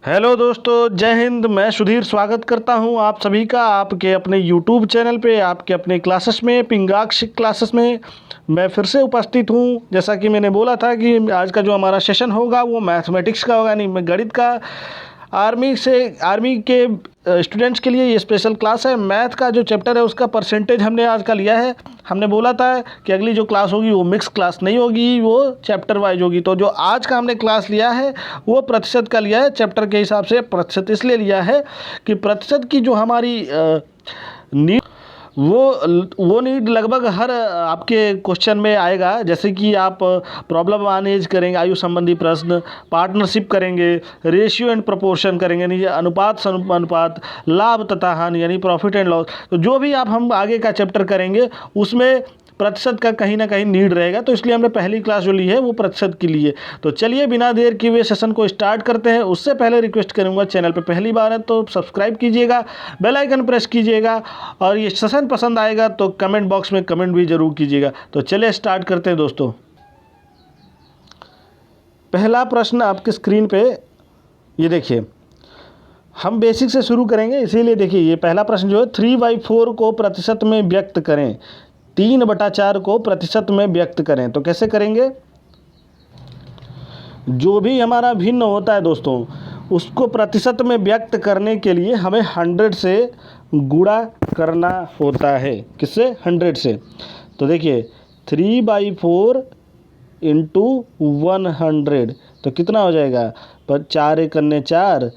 Hello दोस्तों, जय हिंद। मैं सुधीर स्वागत करता हूं आप सभी का आपके अपने यूट्यूब चैनल पे, आपके अपने क्लासेस में, पिंगाक्ष क्लासेस में मैं फिर से उपस्थित हूं। जैसा कि मैंने बोला था कि आज का जो हमारा सेशन होगा वो मैथमेटिक्स का होगा, नहीं गणित का। आर्मी के स्टूडेंट्स के लिए ये स्पेशल क्लास है। मैथ का जो चैप्टर है उसका परसेंटेज हमने आज का लिया है। हमने बोला था कि अगली जो क्लास होगी वो मिक्स क्लास नहीं होगी, वो चैप्टर वाइज होगी। तो जो आज का हमने क्लास लिया है वो प्रतिशत का लिया है। चैप्टर के हिसाब से प्रतिशत इसलिए लिया है कि प्रतिशत की जो हमारी नीड वो नीड लगभग हर आपके क्वेश्चन में आएगा। जैसे कि आप प्रॉब्लम मैनेज करेंगे, आयु संबंधी प्रश्न, पार्टनरशिप करेंगे, रेशियो एंड प्रोपोर्शन करेंगे, यानी अनुपात अनुपात, लाभ तथा हानि यानी प्रॉफिट एंड लॉस। तो जो भी हम आगे का चैप्टर करेंगे उसमें प्रतिशत का कहीं ना कहीं नीड रहेगा। तो इसलिए हमने पहली क्लास जो ली है वो प्रतिशत के लिए। तो चलिए बिना देर किए हुए सेशन को स्टार्ट करते हैं। उससे पहले रिक्वेस्ट करूंगा, चैनल पे पहली बार है तो सब्सक्राइब कीजिएगा, बेल आइकन प्रेस कीजिएगा, और ये सेशन पसंद आएगा तो कमेंट बॉक्स में कमेंट भी जरूर कीजिएगा। तो चलिए स्टार्ट करते हैं दोस्तों। पहला प्रश्न आपके स्क्रीन पे ये देखिए, हम बेसिक से शुरू करेंगे, इसीलिए देखिए ये पहला प्रश्न जो है 3/4 को प्रतिशत में व्यक्त करें, 3/4 को प्रतिशत में व्यक्त करें। तो कैसे करेंगे? जो भी हमारा भिन्न होता है दोस्तों, उसको प्रतिशत में व्यक्त करने के लिए हमें 100 से गुणा करना होता है। किससे? 100 से। तो देखिए 3/4 इंटू 100 तो कितना हो जाएगा? 4 एकन्ने 4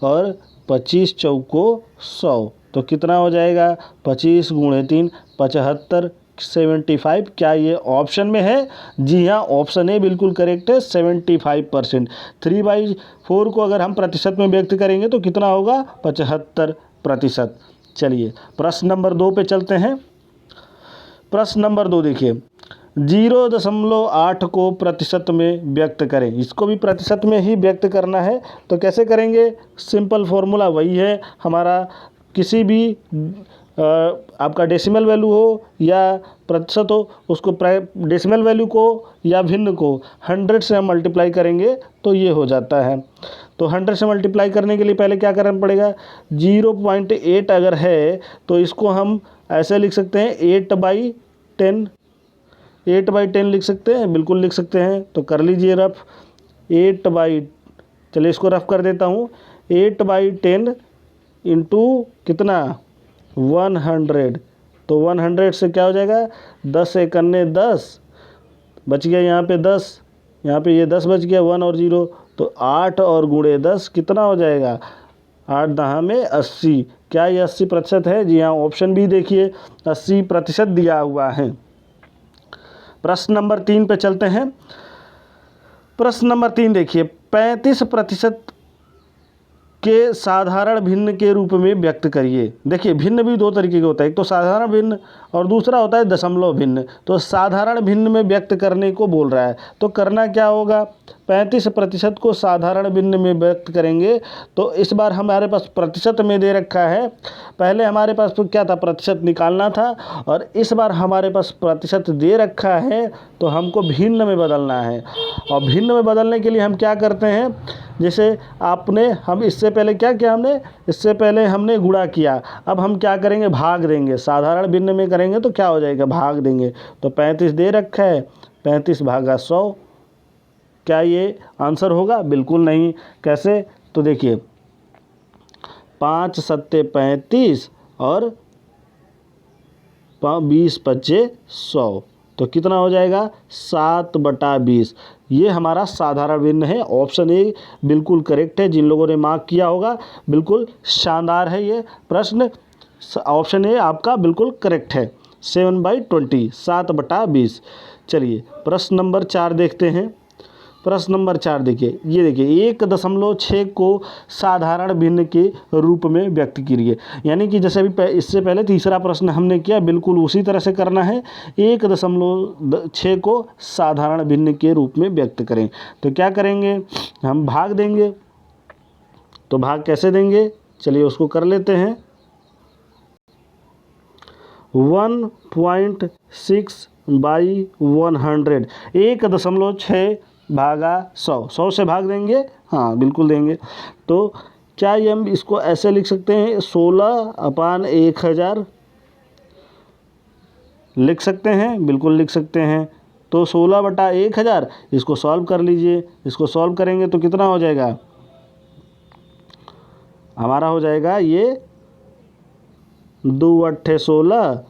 और 25 चौको 100। तो कितना हो जाएगा? 25 गुणे 3 75 75। क्या ये ऑप्शन में है? जी हाँ, ऑप्शन ए बिल्कुल करेक्ट है, 75%। 3/4 को अगर हम प्रतिशत में व्यक्त करेंगे तो कितना होगा? 75%। चलिए प्रश्न नंबर 2 पे चलते हैं। प्रश्न नंबर 2 देखिए, 0.8 को प्रतिशत में व्यक्त करें। इसको भी प्रतिशत में ही व्यक्त करना है। तो कैसे करेंगे? सिंपल फॉर्मूला वही है हमारा। किसी भी आपका डेसिमल वैल्यू हो या प्रतिशत हो, उसको डेसिमल वैल्यू को या भिन्न को 100 से हम मल्टीप्लाई करेंगे तो ये हो जाता है। तो 100 से मल्टीप्लाई करने के लिए पहले क्या करना पड़ेगा? 0.8 अगर है तो इसको हम ऐसे लिख सकते हैं 8/10 लिख सकते हैं, बिल्कुल लिख सकते हैं। तो कर लीजिए रफ। चलिए इसको रफ कर देता हूँ। 8/10 इंटू कितना? 100। तो 100 से क्या हो जाएगा? 10 एकन्ने 10 बच गया, यहाँ पे 10, यहाँ पे ये 10 बच गया, 1 और 0। तो 8 और गुणे 10 कितना हो जाएगा? 8 दहा में 80। क्या ये 80% है? जी हाँ, ऑप्शन बी देखिए 80% दिया हुआ है। प्रश्न नंबर 3 पे चलते हैं। प्रश्न नंबर 3 देखिए, 35% के साधारण भिन्न के रूप में व्यक्त करिए। देखिए भिन्न भी 2 तरीके के होता है, एक तो साधारण भिन्न और दूसरा होता है दशमलव भिन्न। तो साधारण भिन्न में व्यक्त करने को बोल रहा है, तो करना क्या होगा? 35% को साधारण भिन्न में व्यक्त करेंगे। तो इस बार हमारे पास प्रतिशत में दे रखा है, पहले हमारे पास तो क्या था? प्रतिशत निकालना था, और इस बार हमारे पास प्रतिशत दे रखा है तो हमको भिन्न में बदलना है। और भिन्न में बदलने के लिए हम क्या करते हैं? जैसे हम इससे पहले क्या किया? इससे पहले हमने गुणा किया, अब हम क्या करेंगे? भाग देंगे। साधारण भिन्न में करेंगे तो क्या हो जाएगा? भाग देंगे। तो 35 दे रखा है, 35 भागा 100। क्या ये आंसर होगा? बिल्कुल नहीं। कैसे? तो देखिए 5 सत्ते 35 और 20 पच्चे 100। तो कितना हो जाएगा? 7/20। ये हमारा साधारण भिन्न है। ऑप्शन ए बिल्कुल करेक्ट है। जिन लोगों ने मार्क किया होगा बिल्कुल शानदार है ये प्रश्न। ऑप्शन ए आपका बिल्कुल करेक्ट है, 7/20, 7/20। चलिए प्रश्न नंबर 4 देखते हैं। प्रश्न नंबर 4 देखिए, ये देखिए 1.6 को साधारण भिन्न के रूप में व्यक्त कीजिए। यानी कि जैसे अभी इससे पहले तीसरा प्रश्न हमने किया, बिल्कुल उसी तरह से करना है। 1.6 को साधारण भिन्न के रूप में व्यक्त करें। तो क्या करेंगे? हम भाग देंगे। तो भाग कैसे देंगे? चलिए उसको कर लेते हैं। 1.6/100, 1.6 भागा 100, 100 से भाग देंगे हाँ बिल्कुल देंगे। तो क्या ये हम इसको ऐसे लिख सकते हैं 16/1000 लिख सकते हैं? बिल्कुल लिख सकते हैं। तो 16/1000 इसको सॉल्व कर लीजिए। इसको सॉल्व करेंगे तो कितना हो जाएगा हमारा? हो जाएगा ये 2 अट्ठे 16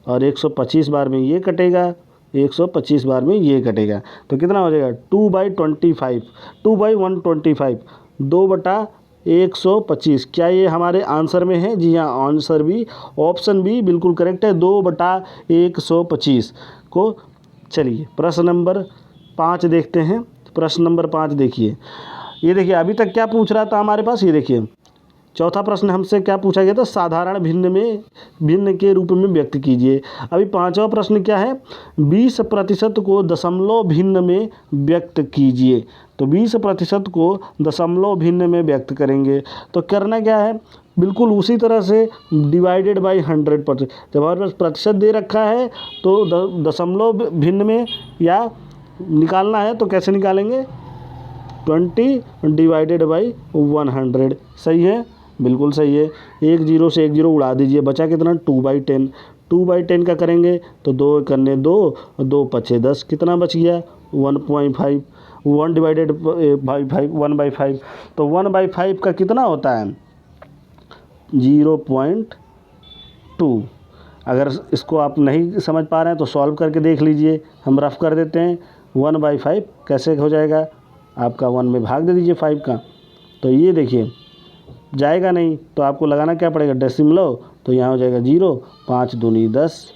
और 125 बार में ये कटेगा, 125 बार में ये कटेगा। तो कितना हो जाएगा 2/25, 2/125, 2/125। क्या ये हमारे आंसर में है? जी हाँ, आंसर भी ऑप्शन बी बिल्कुल करेक्ट है, 2/125 को। चलिए प्रश्न नंबर 5 देखते हैं। प्रश्न नंबर 5 देखिए, ये देखिए अभी तक क्या पूछ रहा था हमारे पास, ये देखिए चौथा प्रश्न हमसे क्या पूछा गया था? साधारण भिन्न के रूप में व्यक्त कीजिए। अभी पांचवा प्रश्न क्या है? 20% को दशमलव भिन्न में व्यक्त कीजिए। तो 20% को दशमलव भिन्न में व्यक्त करेंगे तो करना क्या है? बिल्कुल उसी तरह से डिवाइडेड बाई 100%। जब हमारे पास प्रतिशत दे रखा है तो दशमलव भिन्न में या निकालना है तो कैसे निकालेंगे? 20 डिवाइडेड बाई 100। सही है, बिल्कुल सही है। एक जीरो से एक जीरो उड़ा दीजिए, बचा कितना? 2/10। 2/10 का करेंगे तो 2 करने 2, 2 पचे 10, कितना बच गया? 1.5। 1 डिवाइडेड बाई 5, 1/5। तो 1/5 का कितना होता है? 0.2। अगर इसको आप नहीं समझ पा रहे हैं तो सॉल्व करके देख लीजिए। हम रफ कर देते हैं। 1/5 कैसे हो जाएगा? आपका 1 में भाग दे दीजिए 5 का, तो ये देखिए जाएगा नहीं, तो आपको लगाना क्या पड़ेगा? डेसिमलव। तो यहाँ हो जाएगा 0, 5 दूनी 10,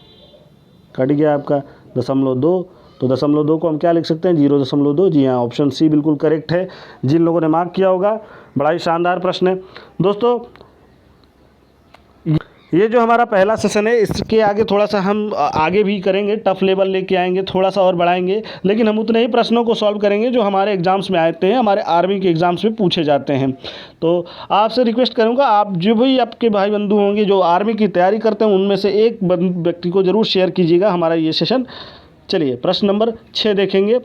कट गया आपका 0.2। तो 0.2 को हम क्या लिख सकते हैं? 0.2। जी हाँ, ऑप्शन सी बिल्कुल करेक्ट है। जिन लोगों ने मार्क किया होगा, बड़ा ही शानदार प्रश्न है दोस्तों। ये जो हमारा पहला सेशन है, इसके आगे थोड़ा सा हम आगे भी करेंगे, टफ लेवल लेके आएंगे, थोड़ा सा और बढ़ाएंगे, लेकिन हम उतने ही प्रश्नों को सॉल्व करेंगे जो हमारे एग्जाम्स में आते हैं, हमारे आर्मी के एग्जाम्स में पूछे जाते हैं। तो आपसे रिक्वेस्ट करूंगा, आप जो भी आपके भाई बंधु होंगे जो आर्मी की तैयारी करते हैं, उनमें से एक व्यक्ति को ज़रूर शेयर कीजिएगा हमारा ये सेशन। चलिए प्रश्न नंबर 6 देखेंगे।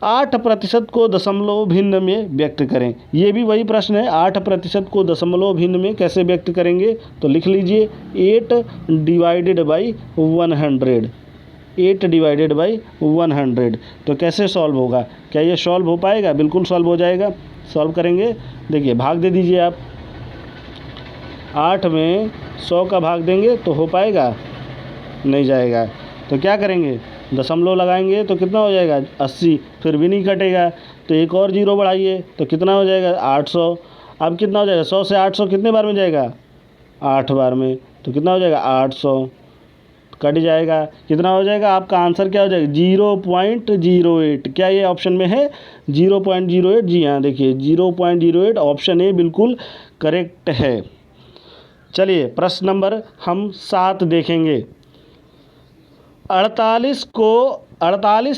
8% को दशमलव भिन्न में व्यक्त करें। ये भी वही प्रश्न है, 8% को दशमलव भिन्न में कैसे व्यक्त करेंगे? तो लिख लीजिए 8 डिवाइडेड बाई 100। 8 divided by 100। तो कैसे सॉल्व होगा? क्या ये सॉल्व हो पाएगा? बिल्कुल सॉल्व हो जाएगा। सॉल्व करेंगे, देखिए भाग दे दीजिए आप। 8 में 100 का भाग देंगे तो हो पाएगा? नहीं जाएगा। तो क्या करेंगे? दशमलव लगाएंगे तो कितना हो जाएगा? 80, फिर भी नहीं कटेगा। तो एक और जीरो बढ़ाइए तो कितना हो जाएगा? 800। अब कितना हो जाएगा? 100 से 800 कितने बार में जाएगा? 8 बार में। तो कितना हो जाएगा? 800, कट जाएगा। कितना हो जाएगा? आपका आंसर क्या हो जाएगा? 0.08। क्या ये ऑप्शन में है 0.08? जी हाँ, देखिए 0.08 ऑप्शन ए बिल्कुल करेक्ट है। चलिए प्रश्न नंबर हम 7 देखेंगे। 48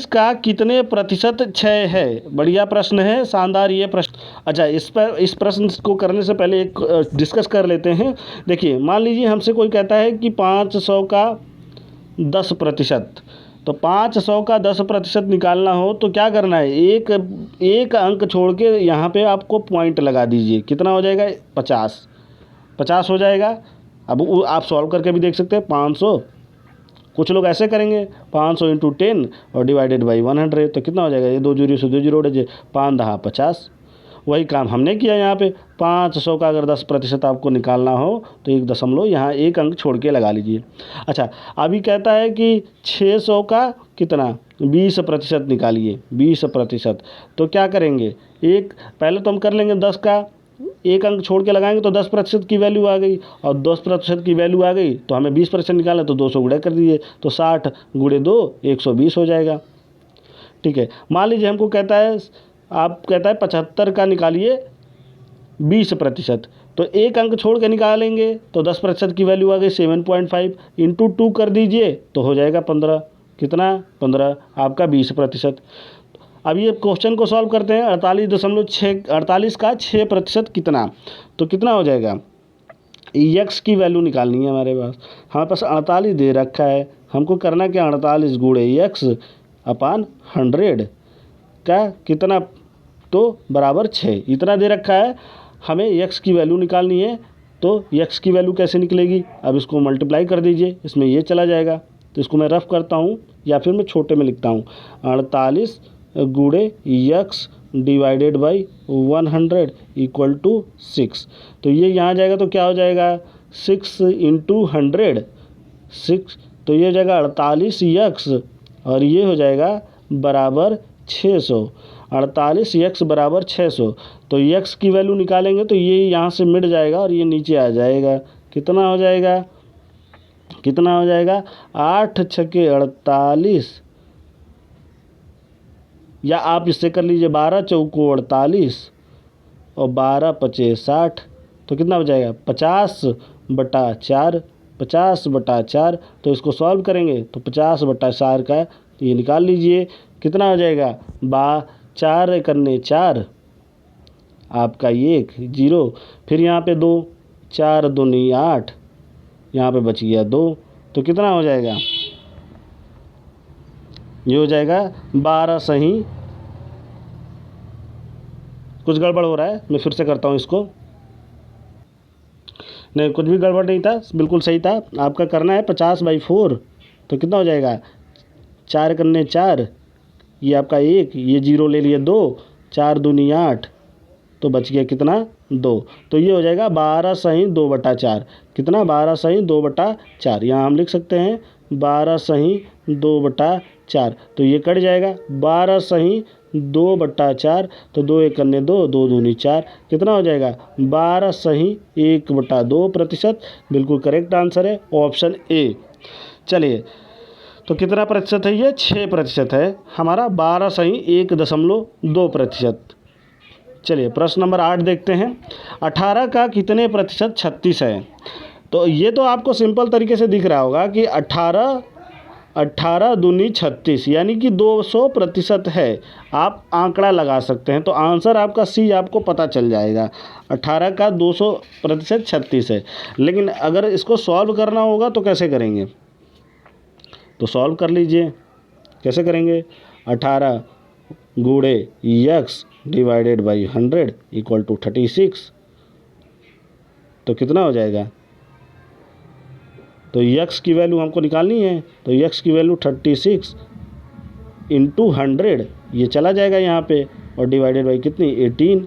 का कितने प्रतिशत क्षय है? बढ़िया प्रश्न है, शानदार ये प्रश्न। अच्छा, इस प्रश्न को करने से पहले एक डिस्कस कर लेते हैं। देखिए मान लीजिए हमसे कोई कहता है कि 500 का 10%। तो 500 का 10% निकालना हो तो क्या करना है? एक अंक छोड़ के यहाँ पे आपको पॉइंट लगा दीजिए। कितना हो जाएगा? 50 हो जाएगा। अब आप सॉल्व करके भी देख सकते हैं। 500, कुछ लोग ऐसे करेंगे 500 × 10 और डिवाइडेड बाई 100। तो कितना हो जाएगा? ये 2 जीरो से 2 जीरो उड़ जाए, 5 दहा 50। वही काम हमने किया यहाँ पे। 500 का अगर 10% आपको निकालना हो तो एक दशमलव यहाँ एक अंक छोड़ के लगा लीजिए। अच्छा, अभी कहता है कि 600 का कितना? 20% निकालिए, 20%। तो क्या करेंगे? पहले तो हम कर लेंगे 10 का एक अंक छोड़ के लगाएंगे तो 10% की वैल्यू आ गई, और 10% की वैल्यू आ गई तो हमें 20% निकालना, तो 200 गुणा कर दीजिए। तो 60 × 2 120 हो जाएगा। ठीक है, मान लीजिए हमको कहता है 75 का निकालिए 20%। तो एक अंक छोड़ के निकालेंगे तो 10% की वैल्यू आ गई 7.5 × 2 कर दीजिए तो हो जाएगा 15। कितना? 15 आपका 20%। अब ये क्वेश्चन को सॉल्व करते हैं। 48 का 6% कितना? तो कितना हो जाएगा? x की वैल्यू निकालनी है हमारे पास 48 दे रखा है। हमको करना क्या? 48 × x/100 का कितना तो बराबर 6 इतना दे रखा है। हमें x की वैल्यू निकालनी है, तो x की वैल्यू कैसे निकलेगी? अब इसको मल्टीप्लाई कर दीजिए, इसमें ये चला जाएगा, तो इसको मैं रफ करता हूँ या फिर मैं छोटे में लिखता हूँ। 48 गुणे x divided by 100 equal to 6। तो ये यहाँ जाएगा तो क्या हो जाएगा? 6 इंटू 100 6, तो ये हो जाएगा 48x और ये हो जाएगा बराबर 600। 48x बराबर 600, तो x की वैल्यू निकालेंगे तो ये यहाँ से मिट जाएगा और ये नीचे आ जाएगा। कितना हो जाएगा? कितना हो जाएगा? 8 छके 48, या आप इससे कर लीजिए 12 चौको 48 और 12 पचे 60, तो कितना हो जाएगा? 50/4। 50/4, तो इसको सॉल्व करेंगे तो 50/4 का ये निकाल लीजिए। कितना हो जाएगा? 4 करने 4, आपका 1 0, फिर यहाँ पे 2, 4 दूनी 8, यहाँ पे बच गया 2, तो कितना हो जाएगा? ये हो जाएगा 12 सही। कुछ गड़बड़ हो रहा है, मैं फिर से करता हूँ इसको। नहीं, कुछ भी गड़बड़ नहीं था, बिल्कुल सही था। आपका करना है 50/4, तो कितना हो जाएगा? 4 करने 4, ये आपका 1, ये 0 ले लिए 2, 4 दूनी 8, तो बच गया कितना? 2। तो ये हो जाएगा 12 सही 2/4। कितना? 12 सही 2/4। यहाँ हम लिख सकते हैं 12 सही 2/4, तो ये कट जाएगा। 12 सही 2/4, तो 2 एक करने 2, 2 दूनी 4, कितना हो जाएगा? 12 सही 1/2%। बिल्कुल करेक्ट आंसर है ऑप्शन ए। चलिए, तो कितना प्रतिशत है ये? 6% है हमारा। 12 सही 1.2%। चलिए, प्रश्न नंबर 8 देखते हैं। 18 का कितने प्रतिशत 36 है? तो ये तो आपको सिंपल तरीके से दिख रहा होगा कि 18 दूनी 36, यानी कि 200% है। आप आंकड़ा लगा सकते हैं, तो आंसर आपका सी आपको पता चल जाएगा। 18 का 200% 36 है। लेकिन अगर इसको सॉल्व करना होगा तो कैसे करेंगे? तो सॉल्व कर लीजिए। कैसे करेंगे? 18 गुणे x divided by 100 equal to 36, तो कितना हो जाएगा? तो x की वैल्यू हमको निकालनी है, तो x की वैल्यू 36 इंटू 100, ये चला जाएगा यहाँ पे, और डिवाइडेड बाई कितनी? 18,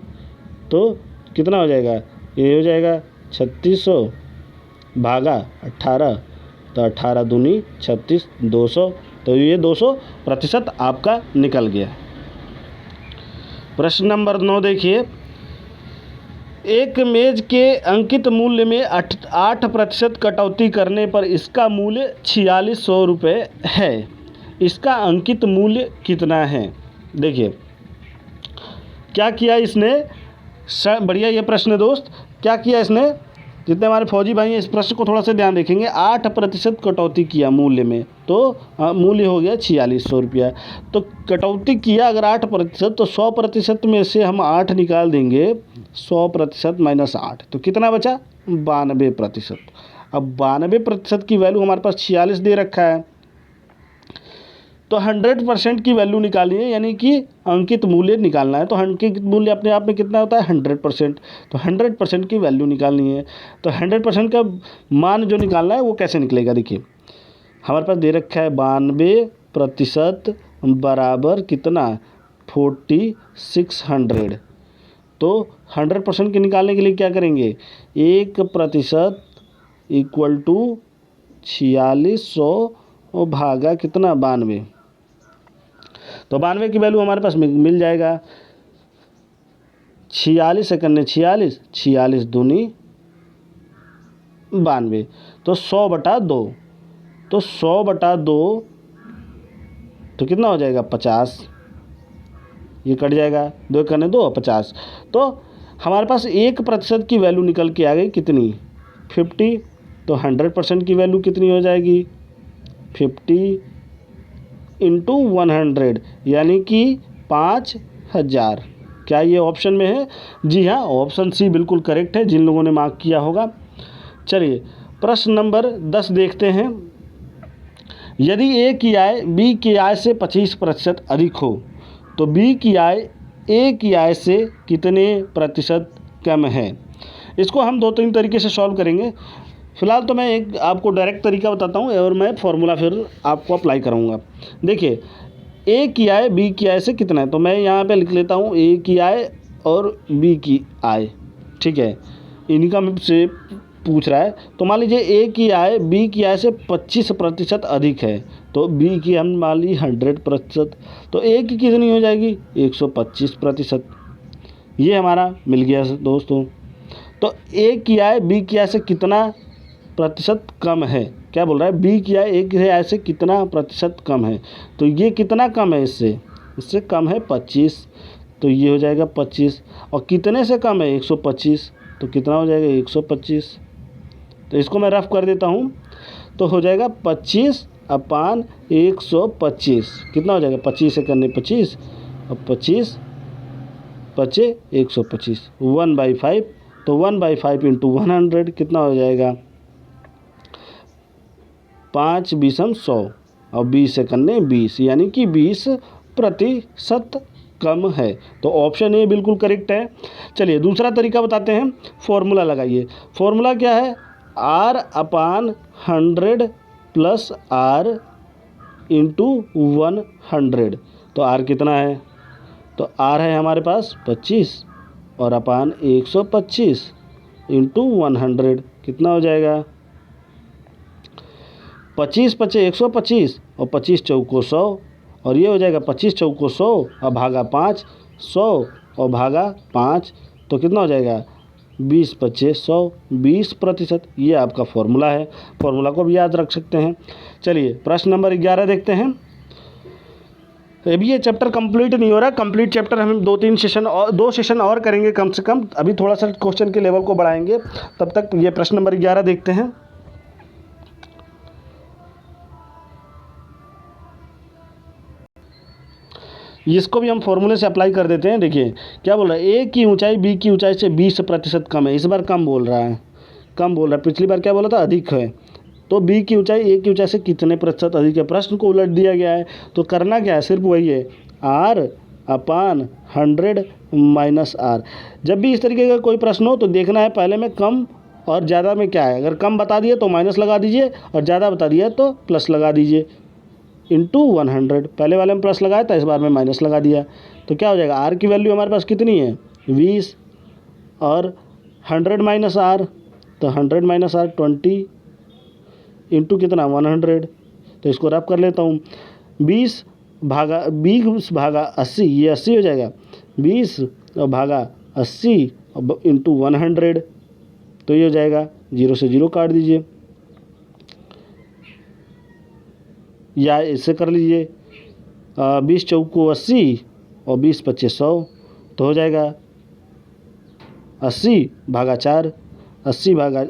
तो कितना हो जाएगा? ये हो जाएगा 3600 भागा 18, तो 18 दूनी 36, 200, तो ये 200% आपका निकल गया। प्रश्न नंबर 9 देखिए। एक मेज के अंकित मूल्य में 8% कटौती करने पर इसका मूल्य 4600 रुपये है। इसका अंकित मूल्य कितना है? देखिए क्या किया इसने। बढ़िया ये प्रश्न है दोस्त। क्या किया इसने? जितने हमारे फौजी भाई हैं इस प्रश्न को थोड़ा सा ध्यान देखेंगे। 8% कटौती किया मूल्य में, तो मूल्य हो गया 4600 रुपया। तो कटौती किया अगर 8%, तो 100% में से हम 8 निकाल देंगे। 100% माइनस 8, तो कितना बचा? 92%। अब 92% की वैल्यू हमारे पास 46 दे रखा है, तो 100% की वैल्यू निकालनी है, यानी कि अंकित मूल्य निकालना है। तो अंकित मूल्य अपने आप में कितना होता है? 100%। तो 100% की वैल्यू निकालनी है, तो 100% का मान जो निकालना है वो कैसे निकलेगा? देखिए हमारे पास दे रखा है 92% बराबर कितना? 4600। तो 100% के निकालने के लिए क्या करेंगे? 1% इक्वल टू 4600 भागा कितना? 92। तो 92 की वैल्यू हमारे पास मिल जाएगा। 46 से करने 46, 46 दूनी 92, तो 100/2। तो 100/2, तो कितना हो जाएगा? 50। ये कट जाएगा, 2 करने 2, 50। तो हमारे पास 1% की वैल्यू निकल के आ गई कितनी? 50। तो 100% की वैल्यू कितनी हो जाएगी? 50 इंटू 100, यानी कि 5000। क्या ये ऑप्शन में है? जी हाँ, ऑप्शन सी बिल्कुल करेक्ट है, जिन लोगों ने मार्क किया होगा। चलिए प्रश्न नंबर 10 देखते हैं। यदि ए की आय बी की आय से 25% अधिक हो, तो बी की आय ए की आय से कितने प्रतिशत कम है। इसको हम 2-3 तरीके से सॉल्व करेंगे। फ़िलहाल तो मैं एक आपको डायरेक्ट तरीका बताता हूँ और मैं फॉर्मूला फिर आपको अप्लाई करूँगा। देखिए, ए की आय बी की आय से कितना है, तो मैं यहाँ पे लिख लेता हूँ ए की आय और बी की आय, ठीक है, इनकम से पूछ रहा है। तो मान लीजिए ए की आय बी की आय से 25% अधिक है, तो बी की हम मान ली 100%, तो ए की कितनी हो जाएगी 125%। ये हमारा मिल गया दोस्तों। तो ए की आय बी की आय से कितना प्रतिशत कम है, क्या बोल रहा है, बी की आय ए की आय से कितना प्रतिशत कम है, तो ये कितना कम है, इससे कम है 25, तो ये हो जाएगा 25। और कितने से कम है 125, तो कितना हो जाएगा 125। तो इसको मैं रफ कर देता हूँ, तो हो जाएगा 25/125, कितना हो जाएगा 25 से करने 25 और 25 25 125, 1/5, तो 1/5 इंटू 100 कितना हो जाएगा 5 बीसम 100 और 20 से करने 20, यानी कि 20% कम है। तो ऑप्शन ए बिल्कुल करेक्ट है। चलिए दूसरा तरीका बताते हैं, फॉर्मूला लगाइए। फॉर्मूला क्या है, R/100 प्लस R इंटू 100। तो R कितना है, तो R है हमारे पास 25 और अपान 125 इंटू 100 कितना हो जाएगा 25 25 125 और 25 चौको 100, और ये हो जाएगा 25 चौको 100 और भागा 5 100 और भागा 5, तो कितना हो जाएगा 20 25 100 20%। ये आपका फॉर्मूला है, फॉर्मूला को भी याद रख सकते हैं। चलिए प्रश्न नंबर 11 देखते हैं। अभी ये चैप्टर कंप्लीट नहीं हो रहा, कंप्लीट चैप्टर हम 2 सेशन और करेंगे कम से कम। अभी थोड़ा सा क्वेश्चन के लेवल को बढ़ाएंगे, तब तक ये प्रश्न नंबर 11 देखते हैं। इसको भी हम फॉर्मूले से अप्लाई कर देते हैं। देखिए क्या बोल रहा है, ए की ऊंचाई बी की ऊंचाई से 20% कम है। इस बार कम बोल रहा है, पिछली बार क्या बोला था अधिक है। तो बी की ऊंचाई ए की ऊंचाई से कितने प्रतिशत अधिक है, प्रश्न को उलट दिया गया है। तो करना क्या है, सिर्फ वही है R/100 माइनस R। जब भी इस तरीके का कोई प्रश्न हो तो देखना है पहले में कम और ज़्यादा में क्या है। अगर कम बता दिए तो माइनस लगा दीजिए और ज़्यादा बता दिया तो प्लस लगा दीजिए। इंटू 100, पहले वाले में प्लस लगाया था, इस बार में माइनस लगा दिया। तो क्या हो जाएगा, R की वैल्यू हमारे पास कितनी है 20 और 100 माइनस R, तो 100 माइनस R 20 इंटू कितना 100। तो इसको रफ कर लेता हूँ, 20 भागा 80, ये 80 हो जाएगा, 20 और भागा 80 इंटू 100, तो ये हो जाएगा 0 से 0 काट दीजिए, या इससे कर लीजिए 20 चौको 80 और 20 25 100, तो हो जाएगा 80 भागा 4, 80 भागा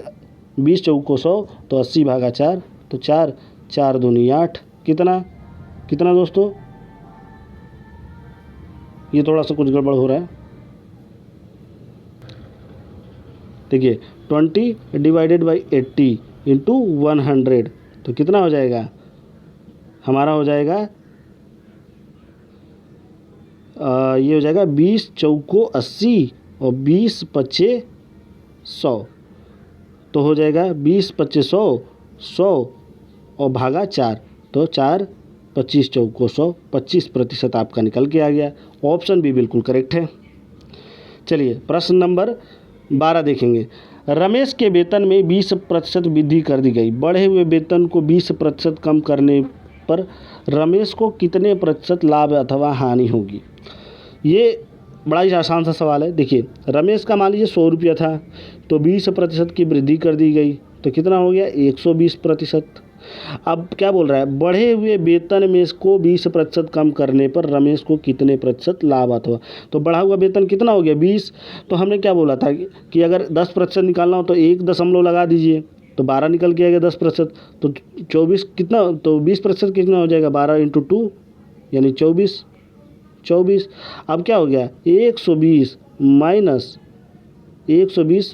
20 चौको 100, तो 80 भागा 4, तो 4 दूनी 8, कितना दोस्तों, ये थोड़ा सा कुछ गड़बड़ हो रहा है। देखिए 20 डिवाइडेड बाई 80 इंटू 100, तो कितना हो जाएगा हमारा, हो जाएगा ये हो जाएगा 20 चौको 80 और 20 25 100, तो हो जाएगा 20 25 100 और भागा 4, तो 4 25 चौको 100, 25% आपका निकल के आ गया। ऑप्शन भी बिल्कुल करेक्ट है। चलिए प्रश्न नंबर 12 देखेंगे। रमेश के वेतन में 20% वृद्धि कर दी गई। बढ़े हुए वेतन को 20% कम करने पर रमेश को कितने प्रतिशत लाभ अथवा हानि होगी। ये बड़ा ही आसान सा सवाल है। देखिए रमेश का मान लीजिए 100 रुपया था, तो 20% की वृद्धि कर दी गई, तो कितना हो गया 120%। अब क्या बोल रहा है, बढ़े हुए वेतन में इसको 20% कम करने पर रमेश को कितने प्रतिशत लाभ अथवा, तो बढ़ा हुआ वेतन कितना हो गया 20, तो हमने क्या बोला था कि अगर 10% निकालना हो तो 1 दशमलव लगा दीजिए, तो 12 निकल के आएगा 10%, तो 24 कितना, तो 20% कितना हो जाएगा 12 इंटू 2 यानी 24। अब क्या हो गया 120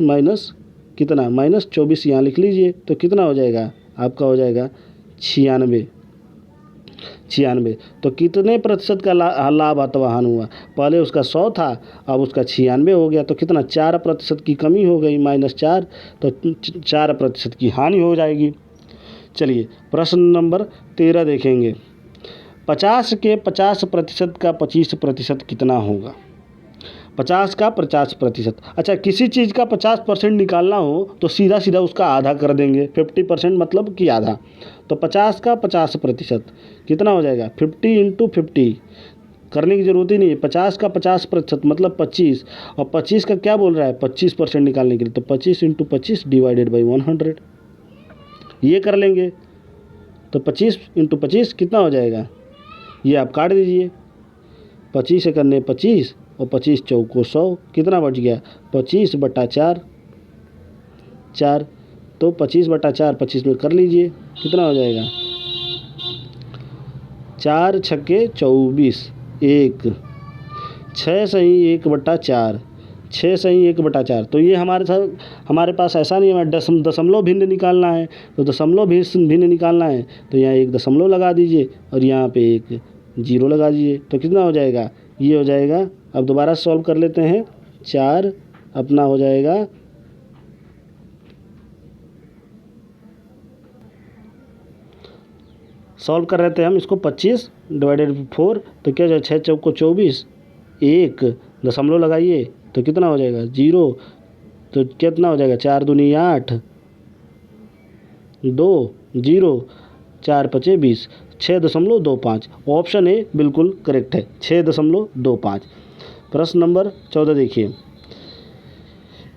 माइनस कितना -24 यहाँ लिख लीजिए, तो कितना हो जाएगा आपका, हो जाएगा 96। 96। तो कितने प्रतिशत का लाभ अथवा हानि हुआ? पहले उसका 100 था, अब उसका 96 हो गया, तो कितना 4% की कमी हो गई, -4, तो 4% की हानि हो जाएगी। चलिए प्रश्न नंबर 13 देखेंगे। 50 के 50% का 25% कितना होगा? 50 का 50%। अच्छा, किसी चीज़ का 50% निकालना हो तो सीधा सीधा उसका आधा कर देंगे, 50% मतलब कि आधा। तो 50 का 50% कितना हो जाएगा? 50 × 50 करने की ज़रूरत ही नहीं है। 50 का 50% मतलब 25, और 25 का क्या बोल रहा है? 25% निकालने के लिए, तो 25 × 25 डिवाइडेड बाई 100 ये कर लेंगे। तो 25 × 25 कितना हो जाएगा? ये आप काट दीजिए। 25 से करने 25 और 25 चौको 100, कितना बच गया? 25/4, 4। तो 25/4 25 में कर लीजिए, कितना हो जाएगा? 4 छक्के 24, 1, 6 सही 1/4, 6 सही 1/4। तो ये हमारे पास ऐसा नहीं है दशमलव भिन्न निकालना है, तो दशमलव भिन्न निकालना है तो यहाँ एक दशमलव लगा दीजिए और यहाँ पे एक 0 लगा दीजिए। तो कितना हो जाएगा? ये हो जाएगा। अब दोबारा सॉल्व कर लेते हैं। 4 अपना हो जाएगा सॉल्व कर रहे थे हम इसको, 25 डिवाइडेड 4, तो क्या हो जाएगा? 6 चौको 24, 1 दशमलव लगाइए तो कितना हो जाएगा? 0। तो कितना हो जाएगा? 4 दूनी 8, 2 0, 4 5 20, 6.25। ऑप्शन ए बिल्कुल करेक्ट है, 6.25। प्रश्न नंबर 14 देखिए।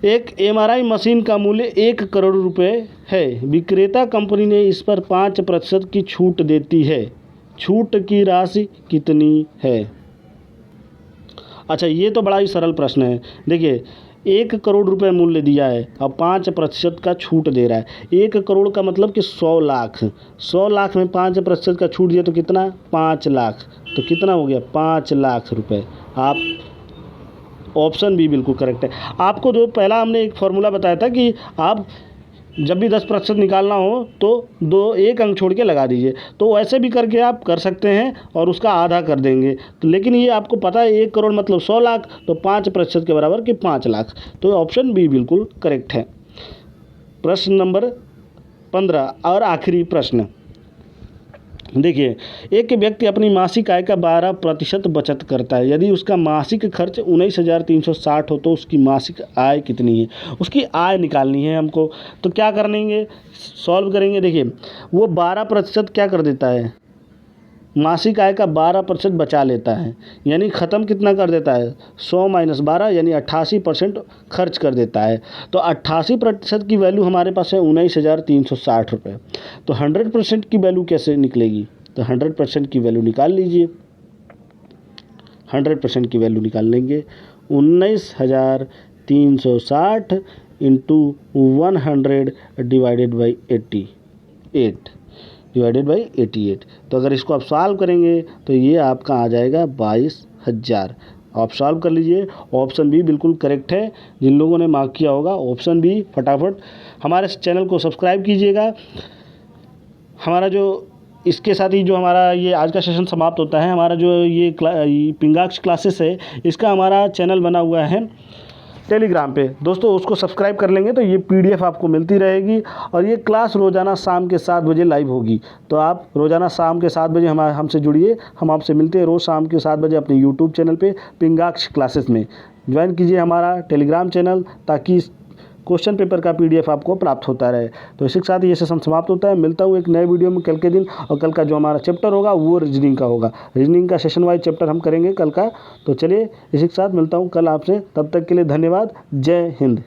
एक MRI मशीन का मूल्य 1 करोड़ रुपए है। विक्रेता कंपनी ने इस पर 5% की छूट देती है। छूट की राशि कितनी है? अच्छा, ये तो बड़ा ही सरल प्रश्न है। देखिए, 1 करोड़ रुपए मूल्य दिया है और 5% का छूट दे रहा है। 1 करोड़ का मतलब कि 100 लाख। 100 लाख में 5% का छूट दिया तो कितना? 5 लाख। तो कितना हो गया? 5 लाख रुपए। आप ऑप्शन बी बिल्कुल करेक्ट है। आपको जो पहला हमने एक फॉर्मूला बताया था कि आप जब भी 10% निकालना हो तो एक अंक छोड़ के लगा दीजिए, तो वैसे भी करके आप कर सकते हैं और उसका आधा कर देंगे। तो लेकिन ये आपको पता है 1 करोड़ मतलब 100 लाख, तो 5% के बराबर कि 5 लाख। तो ऑप्शन बी बिल्कुल करेक्ट है। प्रश्न नंबर 15 और आखिरी प्रश्न देखिए। एक व्यक्ति अपनी मासिक आय का 12% बचत करता है। यदि उसका मासिक खर्च 19,360 हो तो उसकी मासिक आय कितनी है? उसकी आय निकालनी है हमको। तो क्या करेंगे? सॉल्व करेंगे। देखिए, वो 12% क्या कर देता है? मासिक आय का 12% बचा लेता है, यानी ख़त्म कितना कर देता है? 100 - 12 यानी 88% खर्च कर देता है। तो 88% की वैल्यू हमारे पास है 19,360 रुपये। तो 100% की वैल्यू कैसे निकलेगी? तो 100% की वैल्यू निकाल लीजिए। 100% की वैल्यू निकाल लेंगे। 19,360 × 100 डिवाइडेड बाई 88। तो अगर इसको आप सॉल्व करेंगे तो ये आपका आ जाएगा 22,000। आप सॉल्व कर लीजिए। ऑप्शन बी बिल्कुल करेक्ट है। जिन लोगों ने मार्क किया होगा ऑप्शन बी फटाफट हमारे चैनल को सब्सक्राइब कीजिएगा। हमारा जो इसके साथ ही जो हमारा ये आज का सेशन समाप्त होता है, हमारा जो ये पिंगाक्ष क्लासेस है, इसका हमारा चैनल बना हुआ है टेलीग्राम पे। दोस्तों उसको सब्सक्राइब कर लेंगे तो ये PDF आपको मिलती रहेगी और ये क्लास रोज़ाना शाम के 7 बजे लाइव होगी। तो आप रोज़ाना शाम के 7 बजे हमसे जुड़िए। हम आपसे मिलते हैं रोज़ शाम के 7 बजे अपने YouTube चैनल पे पिंगाक्ष क्लासेस में। ज्वाइन कीजिए हमारा टेलीग्राम चैनल ताकि क्वेश्चन पेपर का PDF आपको प्राप्त होता रहे। तो इसी के साथ ये सेशन समाप्त होता है। मिलता हूँ एक नए वीडियो में कल के दिन, और कल का जो हमारा चैप्टर होगा वो रीजनिंग का होगा। रीजनिंग का सेशन वाइज चैप्टर हम करेंगे कल का। तो चलिए इसी के साथ मिलता हूँ कल आपसे। तब तक के लिए धन्यवाद। जय हिंद।